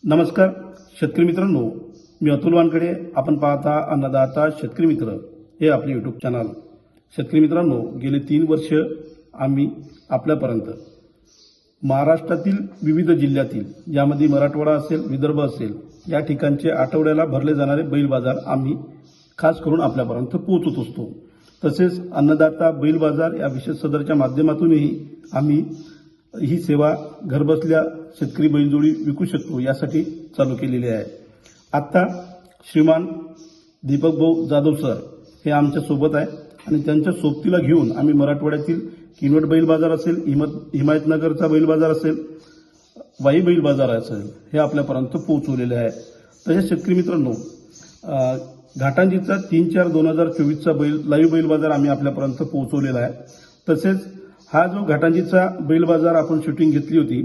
नमस्कार शेतकरी मित्रांनो, मी अतुल वानकडे. आपण पाहता अन्नदाता शेतकरी मित्र हे आपले यूट्यूब चॅनल. शेतकरी मित्रांनो, गेले 3 वर्ष आम्ही आपल्यापर्यंत महाराष्ट्रातील विविध जिल्ह्यातील, यामध्ये मराठवाडा असेल, विदर्भ असेल, या ठिकाणचे आठवड्याला भरले जाणारे बैल बाजार आम्ही खास करून आपल्यापर्यंत पोहोचवत असतो. तसेच अन्नदाता बैल बाजार या विशेष सदरच्या माध्यमातूनही आम्ही ही सेवा घरबसल्या शेतकरी बैलजोडी विकू शकतो यासाठी चालू केलेली आहे. आता श्रीमान दीपक भाऊ जाधव सर हे आमच्या सोबत आहे आणि त्यांच्या सोबतीला घेऊन आम्ही मराठवाड्यातील किनवट बैल बाजार असेल, हिमायतनगरचा बैल बाजार असेल, वाई बैल बाजार असेल, हे आपल्यापर्यंत पोहोचवलेले आहे. तसेच शेतकरी मित्रांनो, घाटांजीचा 3/4/2024चा लाईव्ह बैल बाजार आम्ही आपल्यापर्यंत पोहोचवलेला आहे. तसेच हा जो घाटांजीचा बैल बाजार आपण शूटिंग घेतली होती,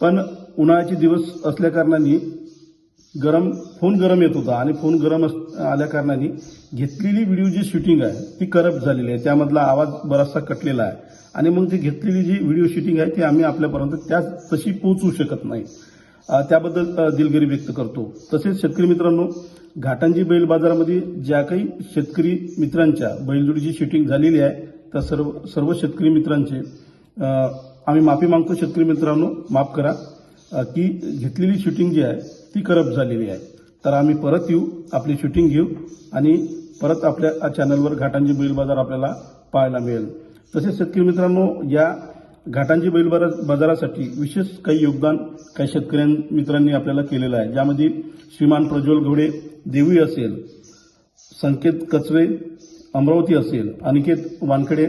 पण उन्हाळ्याचे दिवस असल्याकारणाने फोन गरम येत होता आणि फोन गरम आल्याकारणाने घेतलेली व्हिडिओ जी शूटिंग आहे ती करप्ट झालेली आहे. त्यामधला आवाज बराचसा कटलेला आहे आणि मग ती घेतलेली जी व्हिडिओ शूटिंग आहे ती आम्ही आपल्यापर्यंत तशी पोहोचवू शकत नाही. त्याबद्दल दिलगिरी व्यक्त करतो. तसेच शेतकरी मित्रांनो, घाटांजी बैल बाजारामध्ये ज्या काही शेतकरी मित्रांच्या बैलजोडीची शूटिंग झालेली आहे त्या सर्व शेतकरी मित्रांचे आम्ही माफी मागतो. शेतकरी मित्रांनो, माफ करा की घेतलेली शूटिंग जी आहे ती करप्ट झालेली आहे. तर आम्ही परत येऊ, आपली शूटिंग घेऊ आणि परत आपल्या चॅनलवर घाटांजी बैल बाजार आपल्याला पाहायला मिळेल. तसेच शेतकरी मित्रांनो, या घाटांजी बैल बाजारासाठी विशेष काही योगदान काही शेतकरी मित्रांनी आपल्याला केलेलं आहे. ज्यामध्ये श्रीमान प्रज्वल घोडे देवी असेल, संकेत कचवे अमरावती असेल, अनिकेत वानकडे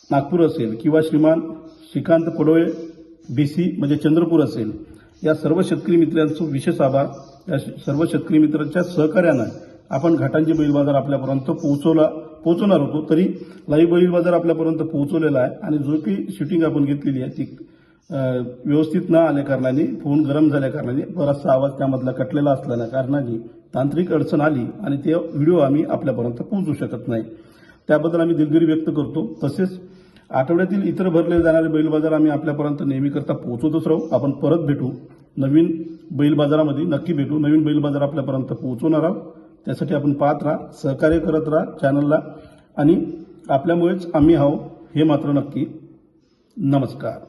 नागपूर असेल किंवा श्रीमान श्रीकांत पडोळे BC म्हणजे चंद्रपूर असेल, या सर्व शेतकरी मित्रांचं विशेष आभार. या सर्व शेतकरी मित्रांच्या सहकार्यानं आपण घाटांजी बैल बाजार आपल्यापर्यंत पोहोचवणार होतो. तरी लाईव्ह बैल बाजार आपल्यापर्यंत पोहोचवलेला आहे आणि जो काही शूटिंग आपण घेतलेली आहे ती व्यवस्थित न आल्या कारणाने, फोन गरम झाल्या कारणाने बराचसा आवाज त्यामधला कटलेला असल्याने कारणाने तांत्रिक अडचण आली आणि ते व्हिडिओ आम्ही आपल्यापर्यंत पोहोचू शकत नाही. त्याबद्दल आम्ही दिलगिरी व्यक्त करतो. तसेच आठवड्यातील इतर भरले जाणारे बैल बाजार आम्ही आपल्यापर्यंत नेहमीकरता पोहोचवतच राहू. आपण परत भेटू, नवीन बैल बाजारामध्ये नक्की भेटू. नवीन बैल बाजार आपल्यापर्यंत पोहोचवणार आहोत. त्यासाठी आपण पाहत राहा, सहकार्य करत राहा चॅनलला आणि आपल्यामुळेच आम्ही आहोत हे मात्र नक्की. नमस्कार.